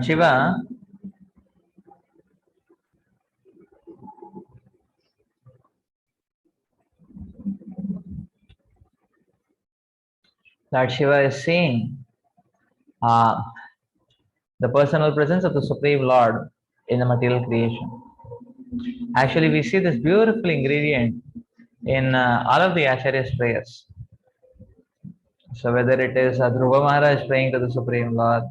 Shiva, Lord Shiva is saying uh, the personal presence of the Supreme Lord in the material creation. Actually, we see this beautiful ingredient in all of the Acharya's prayers. So whether it is Dhruva Maharaj praying to the Supreme Lord,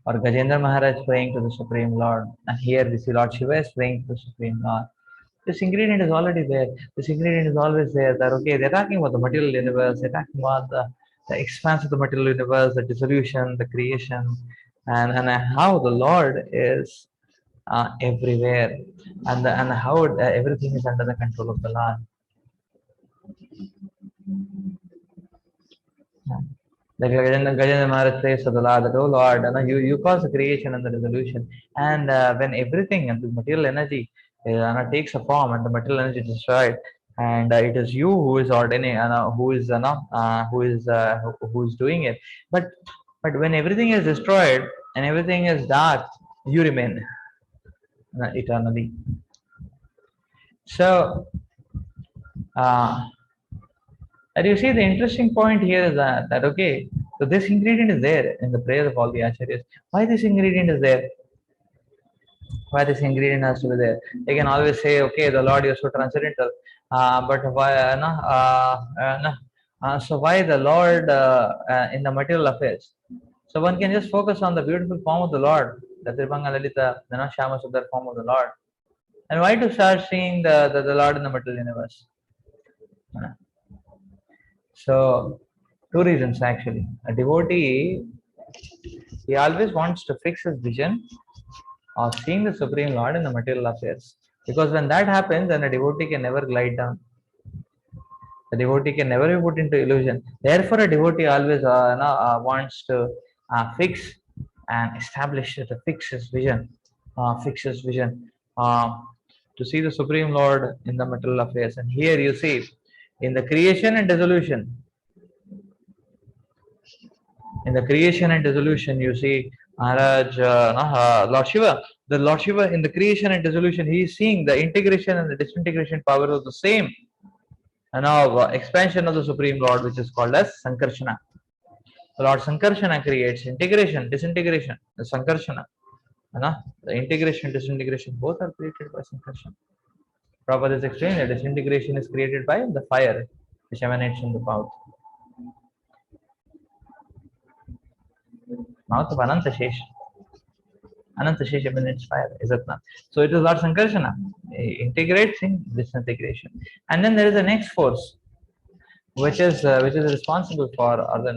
or Gajendra Maharaj praying to the Supreme Lord, and here we see Lord Shiva is praying to the Supreme Lord. This ingredient is already there. This ingredient is always there. That okay, they're talking about the material universe, they're talking about the expanse of the material universe, the dissolution, the creation, and how the Lord is everywhere, and how everything is under the control of the Lord. Like Gajendra Maharaj says to the Lord that, oh Lord, you cause the creation and the dissolution. And when everything and the material energy takes a form and the material energy is destroyed, and it is you who is ordaining, who is doing it. But when everything is destroyed and everything is dark, you remain eternally. So, and you see, the interesting point here is that okay, so this ingredient is there in the prayer of all the acharyas. Why this ingredient is there? Why this ingredient has to be there? They can always say, okay, the Lord is so transcendental, but why? So why the Lord in the material affairs? So one can just focus on the beautiful form of the Lord, the Tribhanga Lalita, Shama Sundar form of the Lord. And why to start seeing the Lord in the material universe? So, two reasons actually. A devotee, he always wants to fix his vision of seeing the Supreme Lord in the material affairs. Because when that happens, then a devotee can never glide down. The devotee can never be put into illusion. Therefore, a devotee always wants to fix and establish, to fix his vision, to see the Supreme Lord in the material affairs. And here you see, in the creation and dissolution, you see Maharaj, Lord Shiva. The Lord Shiva in the creation and dissolution, he is seeing the integration and the disintegration power of the same, and now expansion of the Supreme Lord, which is called as Sankarshana. The Lord Sankarshana creates integration, disintegration, the Sankarshana. The integration, disintegration, both are created by Sankarshana. Prabhupada is explaining that disintegration is created by the fire which emanates from the mouth of Ananta Shesha. Ananta Shesha emanates fire, is it not? So it is Lord Sankarshana, integrates in disintegration. And then there is the next force, which is responsible for, or the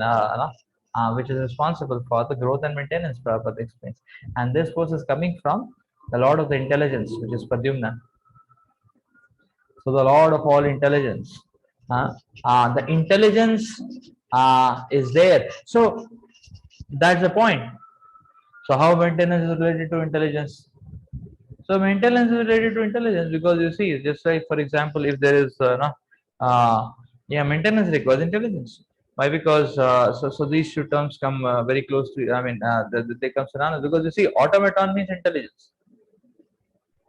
which is responsible for the growth and maintenance, Prabhupada explains. And this force is coming from the Lord of the intelligence, which is Pradyumna. So the Lord of all intelligence, the intelligence is there. So that's the point. So how maintenance is related to intelligence? So maintenance is related to intelligence, because you see, just like for example, if there is maintenance requires intelligence. Why? Because so these two terms come very close to. I mean, they come synonymous, because you see, automaton means intelligence.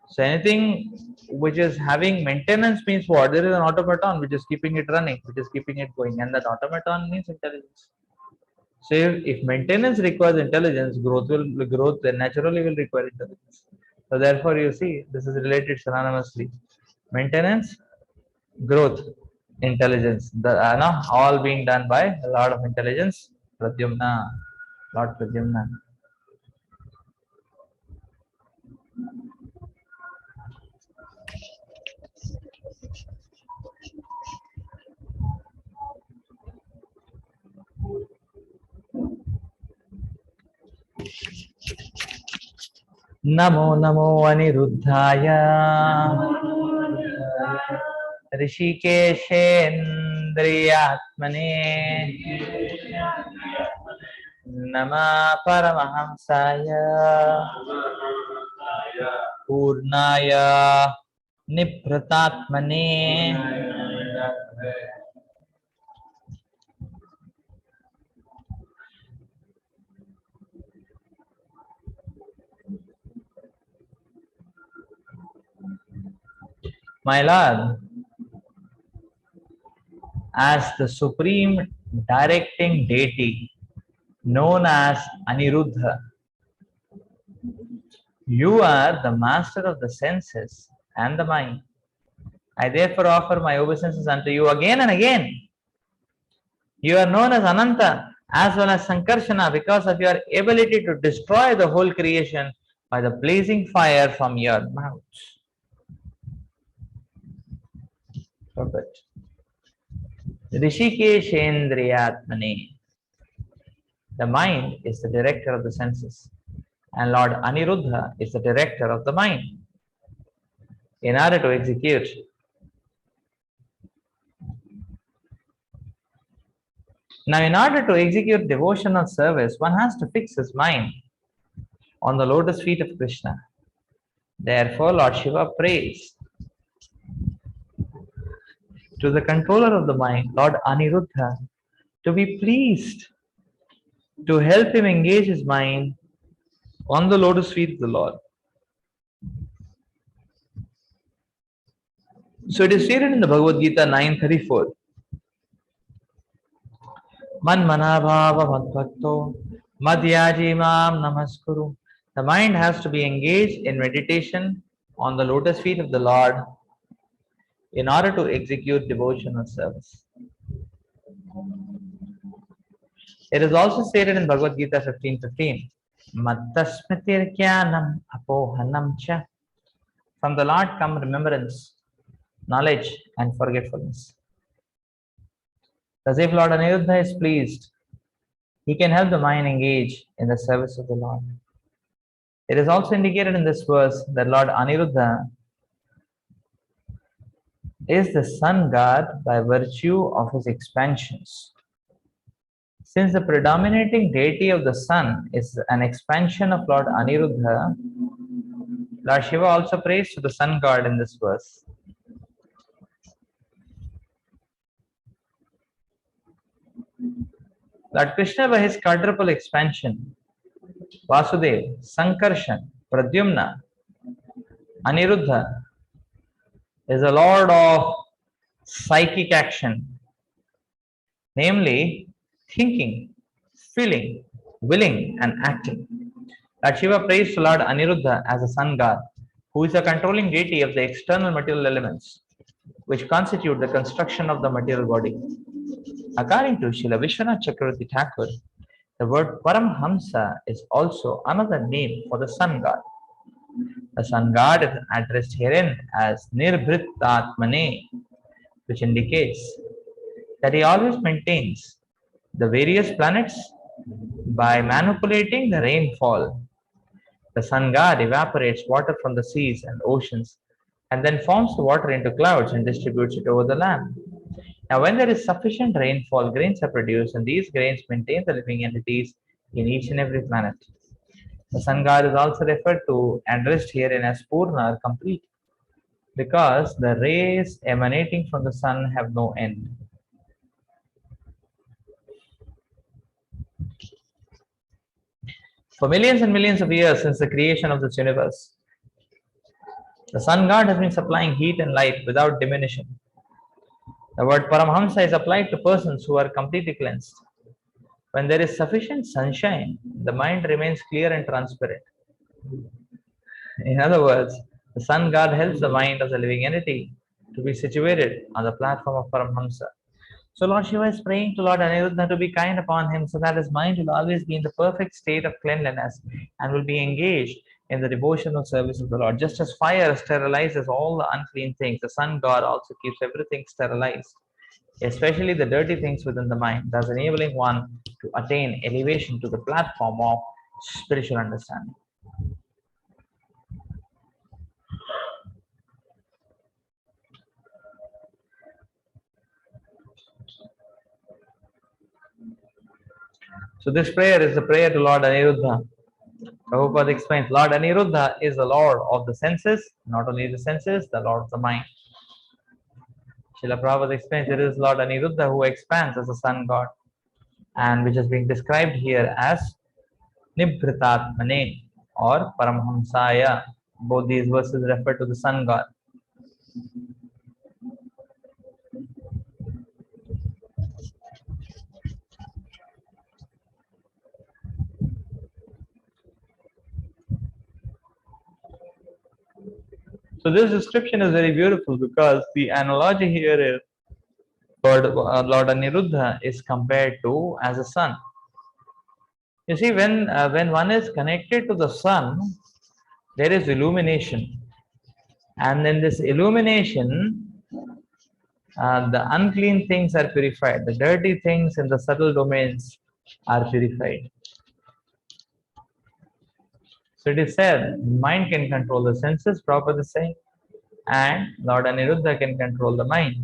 So anything which is having maintenance means what? There is an automaton which is keeping it running, which is keeping it going, and that automaton means intelligence. So if maintenance requires intelligence, growth naturally will require intelligence. So therefore, you see, this is related synonymously. Maintenance, growth, intelligence. All being done by a lot of intelligence, Pradyumna, Lord Pradyumna. Namo Namo Aniruddhaya Rishikeshendriyatmane Nama Paramahamsaya Purnaya Nipratatmane. My Lord, as the supreme directing deity known as Aniruddha, you are the master of the senses and the mind. I therefore offer my obeisances unto you again and again. You are known as Ananta as well as Sankarshana because of your ability to destroy the whole creation by the blazing fire from your mouth. Perfect. Rishikeshendriyatmane. The mind is the director of the senses, and Lord Aniruddha is the director of the mind. In order to execute Now, in order to execute devotional service, one has to fix his mind on the lotus feet of Krishna. Therefore, Lord Shiva prays to the controller of the mind, Lord Aniruddha, to be pleased to help him engage his mind on the lotus feet of the Lord. So it is stated in the Bhagavad Gita 9:34. Man manabhava madbhakto madhyaji mam namaskuru. The mind has to be engaged in meditation on the lotus feet of the Lord in order to execute devotional service. It is also stated in Bhagavad Gita 15:15. Mattasmitir jnanam apohanam cha. From the Lord come remembrance, knowledge, and forgetfulness. As if Lord Aniruddha is pleased, he can help the mind engage in the service of the Lord. It is also indicated in this verse that Lord Aniruddha is the sun god by virtue of his expansions. Since the predominating deity of the sun is an expansion of Lord Aniruddha, Lord Shiva also prays to the sun god in this verse. Lord Krishna, by his quadruple expansion, Vasudev, Sankarshan, Pradyumna, Aniruddha, is a lord of psychic action, namely thinking, feeling, willing, and acting. Lord Shiva prays to Lord Aniruddha as a sun god, who is a controlling deity of the external material elements, which constitute the construction of the material body. According to Srila Vishwanath Chakravarti Thakur, the word Paramhamsa is also another name for the sun god. The sun god is addressed herein as Nirbhritatmane, which indicates that he always maintains the various planets by manipulating the rainfall. The sun god evaporates water from the seas and oceans and then forms the water into clouds and distributes it over the land. Now, when there is sufficient rainfall, grains are produced, and these grains maintain the living entities in each and every planet. The sun god is also referred to and addressed herein as Purna or complete, because the rays emanating from the sun have no end. For millions and millions of years since the creation of this universe, the sun god has been supplying heat and light without diminution. The word Paramhamsa is applied to persons who are completely cleansed. When there is sufficient sunshine, the mind remains clear and transparent. In other words, the sun god helps the mind of the living entity to be situated on the platform of Paramhamsa. So Lord Shiva is praying to Lord Aniruddha to be kind upon him so that his mind will always be in the perfect state of cleanliness and will be engaged in the devotional service of the Lord. Just as fire sterilizes all the unclean things, the sun god also keeps everything sterilized, especially the dirty things within the mind, thus enabling one to attain elevation to the platform of spiritual understanding. So this prayer is the prayer to Lord Aniruddha. Prabhupada explains, Lord Aniruddha is the Lord of the senses, not only the senses, the Lord of the mind. Srila Prabhupada explains it is Lord Aniruddha who expands as a sun god, and which is being described here as Nibhritatmane or Paramhamsaya. Both these verses refer to the sun god. So this description is very beautiful because the analogy here is Lord Aniruddha is compared to as a sun. You see, when one is connected to the sun, there is illumination, and in this illumination, the unclean things are purified. The dirty things in the subtle domains are purified. So it is said, mind can control the senses, Prabhupada is saying, and Lord Aniruddha can control the mind.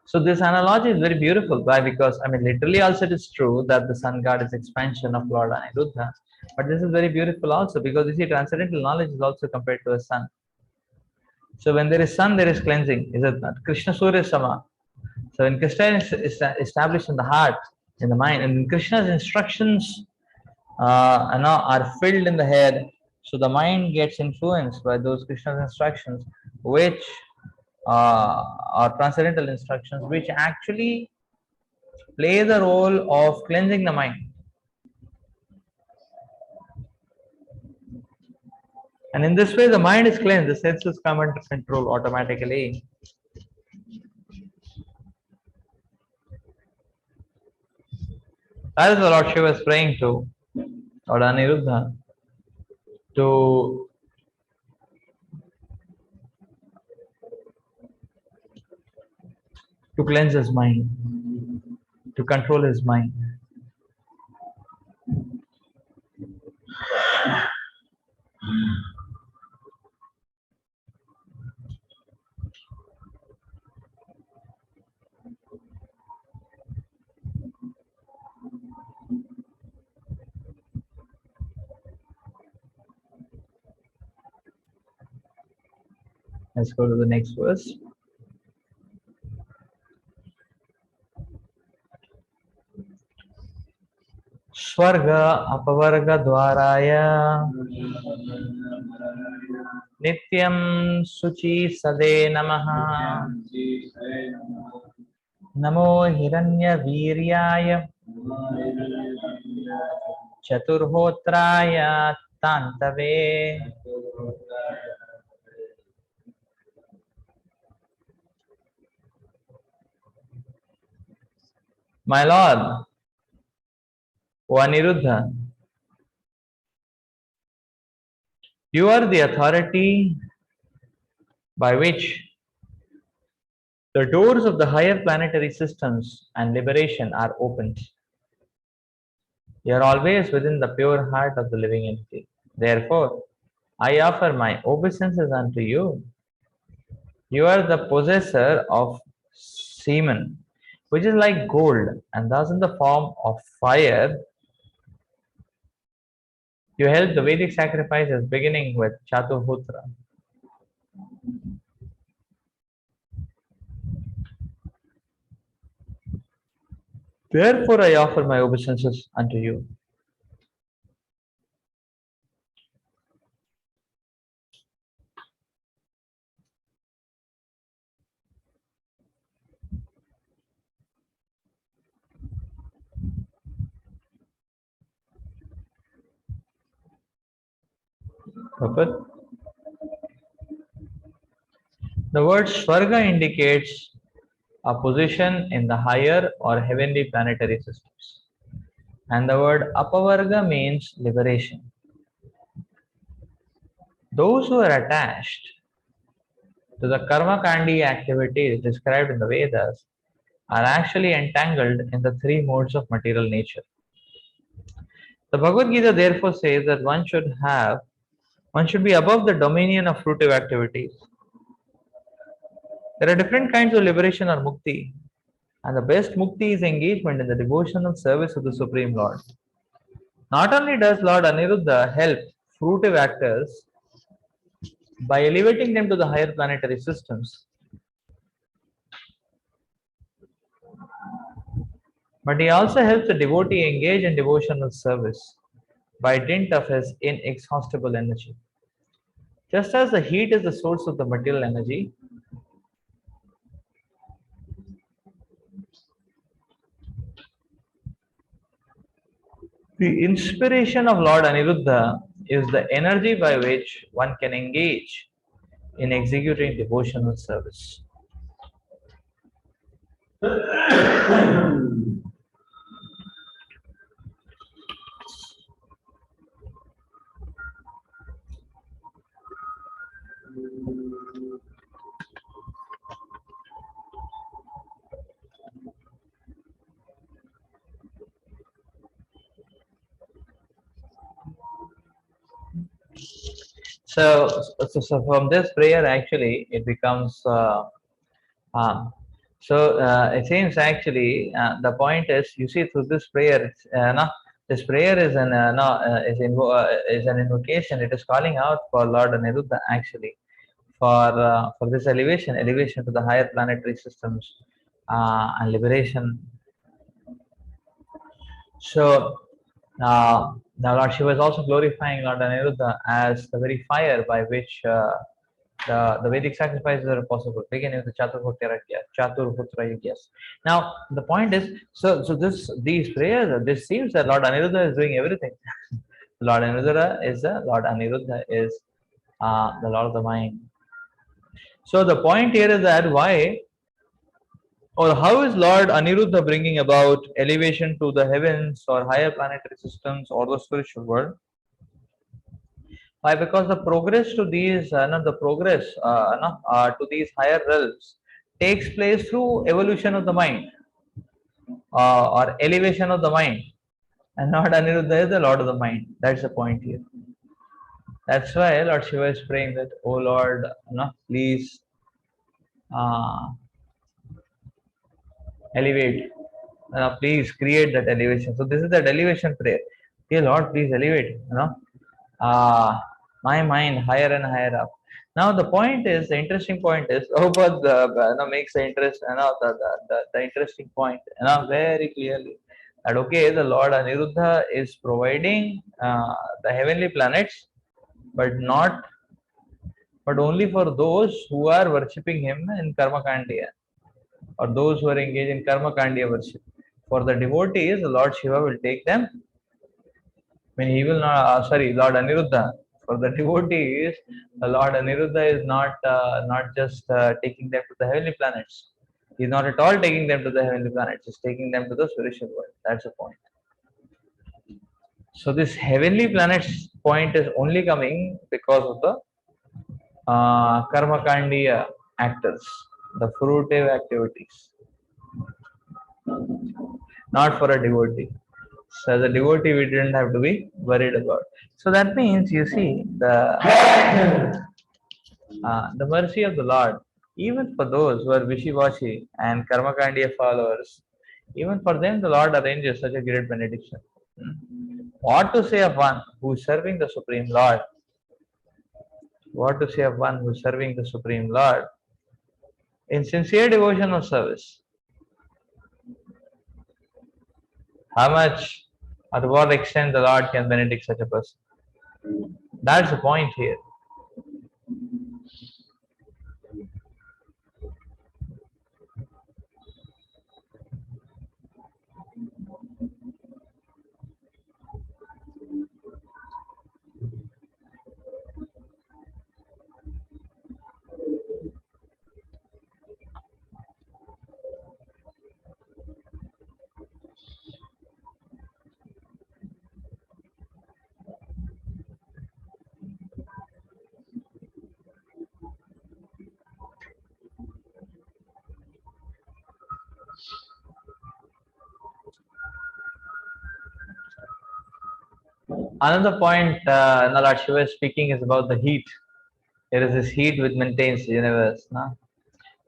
So this analogy is very beautiful. Why? Because I mean, literally also it is true that the sun god is expansion of Lord Aniruddha. But this is very beautiful also because you see, transcendental knowledge is also compared to a sun. So when there is sun, there is cleansing. Is it not? Krishna Surya Sama. So when Krishna is established in the heart, in the mind, and Krishna's instructions are filled in the head, so the mind gets influenced by those Krishna's instructions, which are transcendental instructions, which actually play the role of cleansing the mind. And in this way, the mind is cleansed, the senses come under control automatically. That is what Lord Shiva is praying to Lord Aniruddha to cleanse his mind, to control his mind. Let's go to the next verse. Swarga apavarga dwaraya nityam suchi sade namaha namo hiranya viryaya chaturhotraya tantave. My Lord, O Aniruddha, you are the authority by which the doors of the higher planetary systems and liberation are opened. You are always within the pure heart of the living entity. Therefore, I offer my obeisances unto you. You are the possessor of semen, which is like gold, and thus in the form of fire. You help the Vedic sacrifices beginning with Chaturhutra. Therefore, I offer my obeisances unto you. Perfect. The word Swarga indicates a position in the higher or heavenly planetary systems. And the word Apavarga means liberation. Those who are attached to the karma kandi activities described in the Vedas are actually entangled in the three modes of material nature. The Bhagavad Gita therefore says that one should be above the dominion of fruitive activities. There are different kinds of liberation or mukti, and the best mukti is engagement in the devotional service of the Supreme Lord. Not only does Lord Aniruddha help fruitive actors by elevating them to the higher planetary systems. But he also helps the devotee engage in devotional service by dint of his inexhaustible energy. Just as the heat is the source of the material energy, the inspiration of Lord Aniruddha is the energy by which one can engage in executing devotional service. So from this prayer, actually, it becomes. It seems actually the point is, you see, through this prayer, no, this prayer is is an invocation. It is calling out for Lord Aniruddha actually for this elevation to the higher planetary systems and liberation. So now Lord Shiva is also glorifying Lord Aniruddha as the very fire by which the Vedic sacrifices are possible, beginning with the Chaturhutra Yagyas. Now the point is, these prayers, this seems that Lord Aniruddha is doing everything. Lord Aniruddha is the Lord of the mind. So the point here is that why or how is Lord Aniruddha bringing about elevation to the heavens or higher planetary systems or the spiritual world? Why? Because the progress to these, to these higher realms takes place through evolution of the mind or elevation of the mind, and Lord Aniruddha is the Lord of the mind. That's the point here. That's why Lord Shiva is praying that, oh Lord, please elevate. Please create that elevation. So this is that elevation prayer. Okay, Lord, please elevate. My mind higher and higher up. Now the point is, the interesting point is, makes the interest, the interesting point, very clearly that okay, the Lord Aniruddha is providing the heavenly planets, but only for those who are worshipping him in Karma Kandiya, or those who are engaged in Karma Kandiya worship. For the devotees, the Lord Shiva will take them. I mean, he will not. Lord Aniruddha. For the devotees, the Lord Aniruddha is not just taking them to the heavenly planets. He's not at all taking them to the heavenly planets. He's taking them to the spiritual world. That's the point. So this heavenly planets point is only coming because of the karma kandiya actors, the fruitive activities, not for a devotee. So the devotee we didn't have to be worried about. So that means, you see, the mercy of the Lord, even for those who are wishy-washy and karma-kandiya followers, even for them the Lord arranges such a great benediction. What to say of one who is serving the Supreme Lord? What to say of one who is serving the Supreme Lord in sincere devotion or service? How much or to what extent the Lord can benedict such a person? That's the point here. Another point Lord Shiva is speaking is about the heat. There is this heat which maintains the universe. No?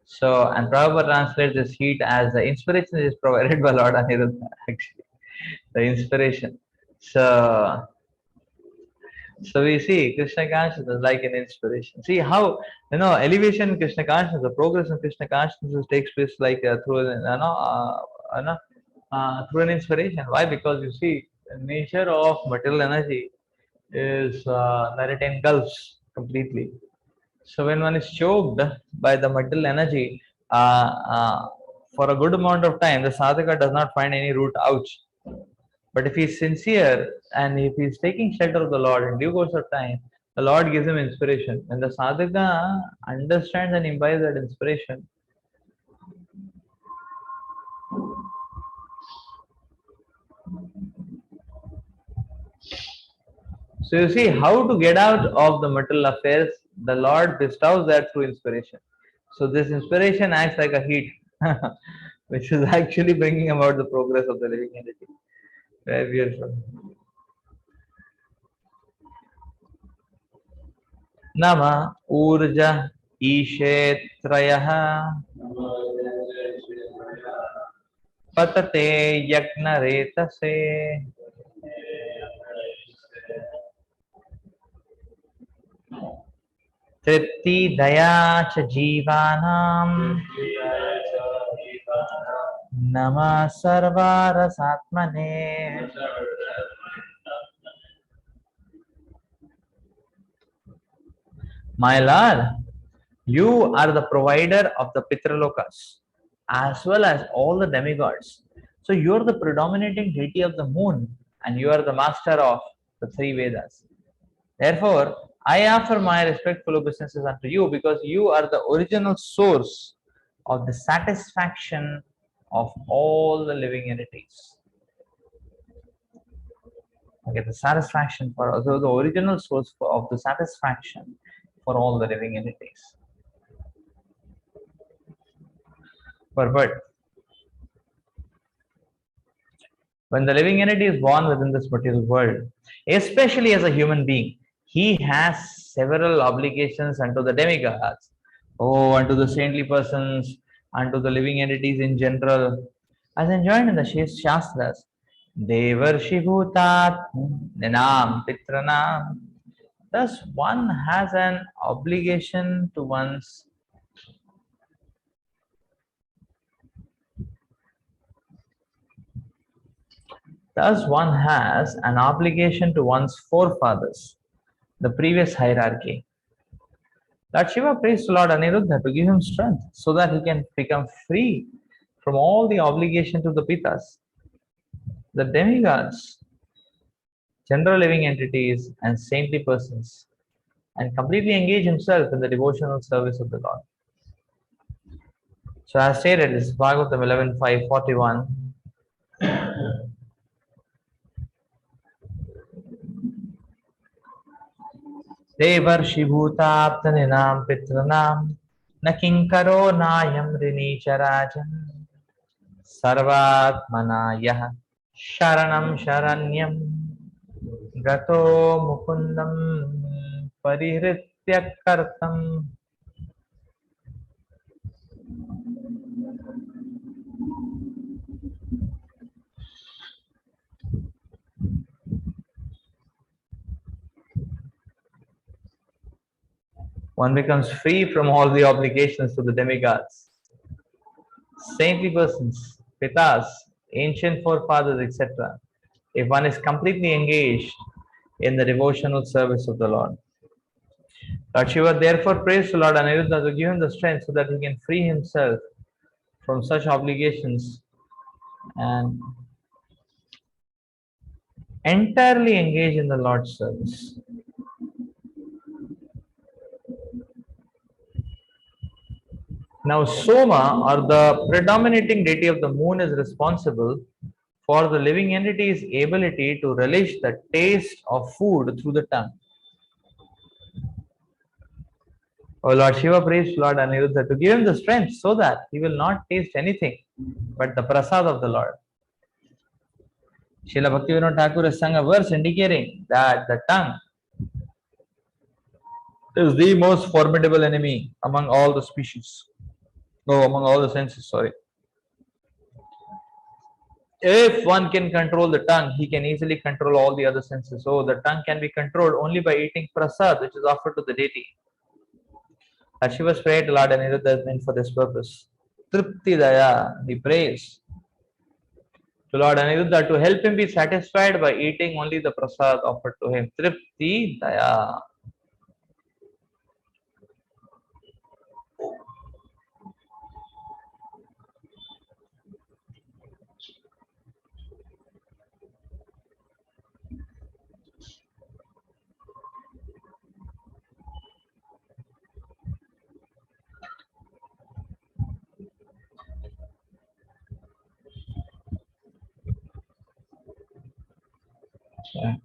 So, and Prabhupada translates this heat as the inspiration is provided by Lord Aniruddha, actually. The inspiration. So, So we see Krishna consciousness like an inspiration. See how elevation in Krishna consciousness, the progress in Krishna consciousness takes place like through an inspiration. Why? Because you see, the nature of material energy is that it engulfs completely. So when one is choked by the material energy for a good amount of time, the sadhaka does not find any route out. But if he is sincere and if he is taking shelter of the Lord in due course of time, the Lord gives him inspiration. When the sadhaka understands and imbibes that inspiration, so you see how to get out of the material affairs, the Lord bestows that through inspiration. So this inspiration acts like a heat, which is actually bringing about the progress of the living entity. Very beautiful. Nama Urja Ishetrayah Patate Yagnaretase Tripti Daya Cha Jivanam Nama Sarvarasatmane. My Lord, you are the provider of the Pitralokas as well as all the demigods. So you are the predominating deity of the moon and you are the master of the three Vedas. Therefore, I offer my respectful obeisances unto you because you are the original source of the satisfaction of all the living entities. Okay, the satisfaction for also the original source of the satisfaction for all the living entities. For what? When the living entity is born within this material world, especially as a human being, he has several obligations unto the demigods, unto the saintly persons, unto the living entities in general, as enjoined in the Shastras. Devarshi Bhutat Ninam Pitranam. Thus, one has an obligation to one's Thus, one has an obligation to one's forefathers, the previous hierarchy. Lord Shiva prays to Lord Aniruddha to give him strength so that he can become free from all the obligation to the Pitas, the demigods, general living entities, and saintly persons, and completely engage himself in the devotional service of the Lord. So, as stated, this is Bhagwatam 11.5.41. देवर्षिभूताप्तनिनां पितॄणां न किङ्करो नायं ऋणीचराजन् सर्वात्मना यः शरणं शरण्यं गतो मुकुन्दं परिहृत्य कर्तम्. One becomes free from all the obligations to the demigods, saintly persons, pitas, ancient forefathers, etc. If one is completely engaged in the devotional service of the Lord. Lord Shiva therefore prays to Lord Aniruddha to give him the strength so that he can free himself from such obligations and entirely engage in the Lord's service. Now, Soma, or the predominating deity of the moon, is responsible for the living entity's ability to relish the taste of food through the tongue. Lord Shiva prays to Lord Aniruddha to give him the strength so that he will not taste anything but the prasad of the Lord. Srila Bhaktivinoda Thakur has sung a verse indicating that the tongue is the most formidable enemy among all the species. Among all the senses, sorry. If one can control the tongue, he can easily control all the other senses. So the tongue can be controlled only by eating prasad, which is offered to the deity. Shiva's prayer to Lord Aniruddha is meant for this purpose. Tripti Daya, he prays to Lord Aniruddha to help him be satisfied by eating only the prasad offered to him. Tripti Daya. Yeah.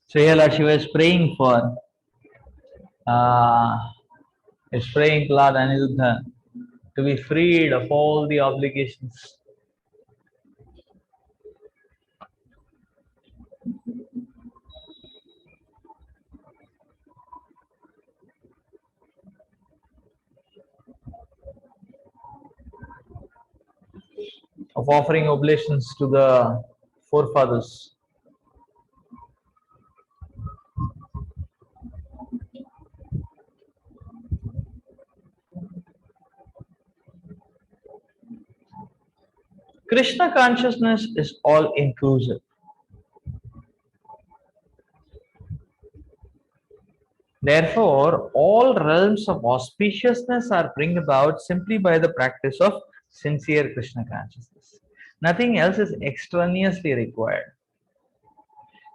So here Lord Shiva uh, is praying to Lord Aniruddha to be freed of all the obligations. Of offering oblations to the forefathers. Krishna consciousness is all inclusive. Therefore, all realms of auspiciousness are bring about simply by the practice of sincere Krishna consciousness. Nothing else is extraneously required.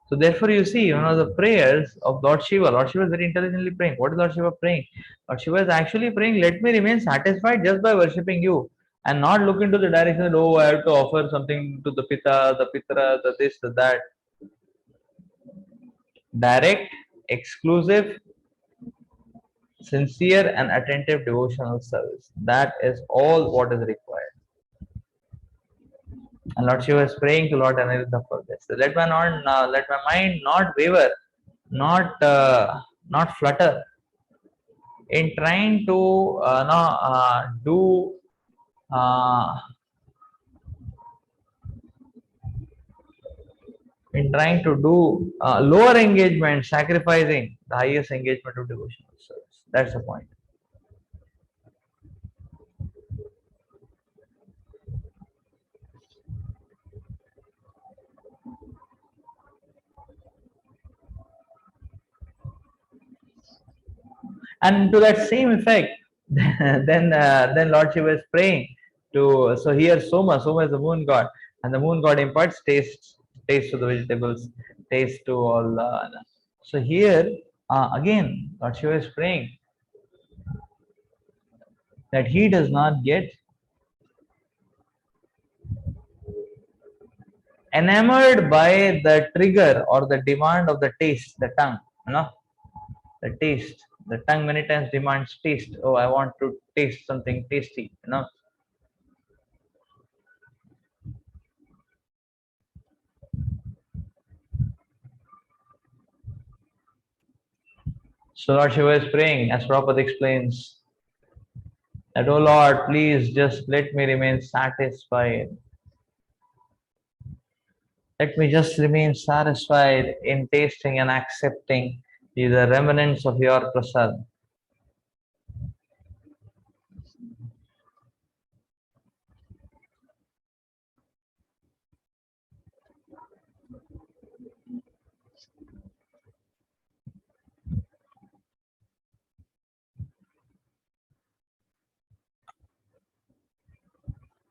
So therefore you see, the prayers of Lord Shiva is very intelligently praying. What is Lord Shiva praying? Lord Shiva is actually praying, let me remain satisfied just by worshipping you and not look into the direction that, oh, I have to offer something to the Pita, the Pitra, the this, the that. Direct, exclusive, sincere and attentive devotional service. That is all what is required. And Lord Shiva is praying to Lord Aniruddha for this. So let my mind not waver, not flutter in trying to do uh, lower engagement, sacrificing the highest engagement of devotional service. That's the point. And to that same effect, then Lord Shiva is praying to. So here Soma is the moon god, and the moon god imparts taste to the vegetables, taste to all. So here again, Lord Shiva is praying that he does not get enamored by the trigger or the demand of the taste, the tongue. The taste. The tongue many times demands taste. Oh, I want to taste something tasty. So Lord Shiva is praying, as Prabhupada explains, that, oh Lord, please just let me remain satisfied. Let me just remain satisfied in tasting and accepting the remnants of your prasad.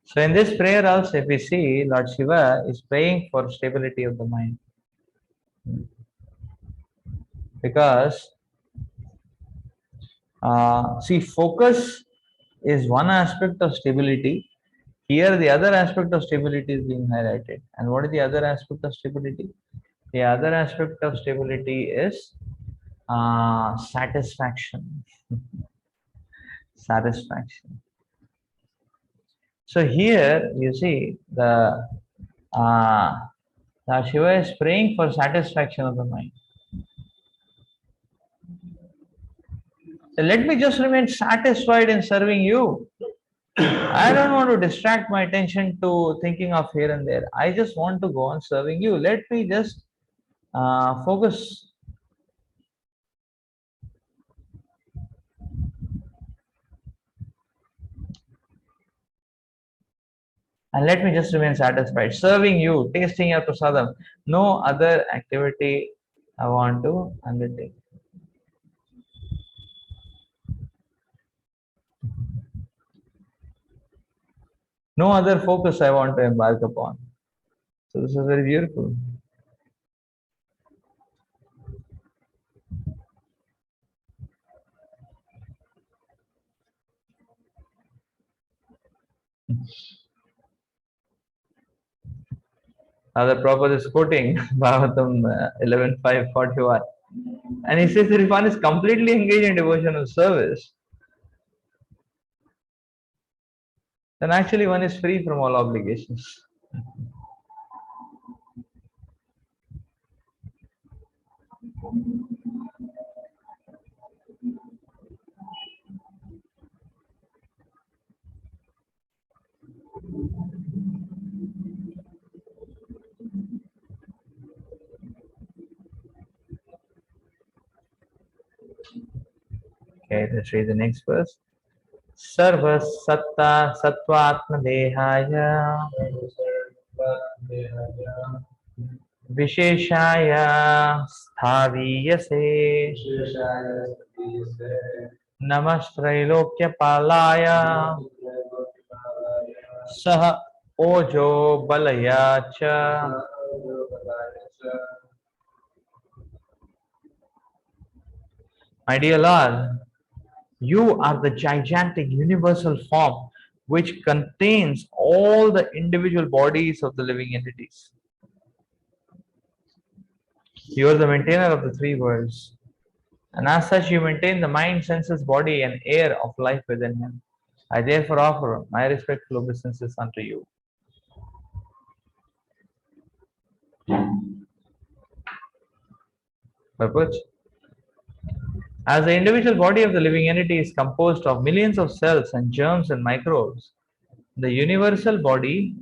So in this prayer also, if we see, Lord Shiva is praying for stability of the mind. Because, see, focus is one aspect of stability. Here, the other aspect of stability is being highlighted. And what is the other aspect of stability? The other aspect of stability is satisfaction. Satisfaction. So here you see the Shiva is praying for satisfaction of the mind. Let me just remain satisfied in serving you. I don't want to distract my attention to thinking of here and there. I just want to go on serving you. Let me just focus, and let me just remain satisfied. Serving you, tasting your prasadam. No other activity I want to undertake. No other focus I want to embark upon. So this is very beautiful. Now the Prabhupada is quoting Bhagwatam 11.5.41. And he says that if one is completely engaged in devotional service, then actually one is free from all obligations. Okay, let's read the next verse. Sarva satta sattvatma dehaya visheshaya sthaviyase namastrailokya palaya saha ojo balaya cha. My dear Lord, you are the gigantic universal form which contains all the individual bodies of the living entities. You are the maintainer of the three worlds, and as such, you maintain the mind, senses, body, and air of life within him. I therefore offer my respectful obeisances unto you. Purport. As the individual body of the living entity is composed of millions of cells and germs and microbes, the universal body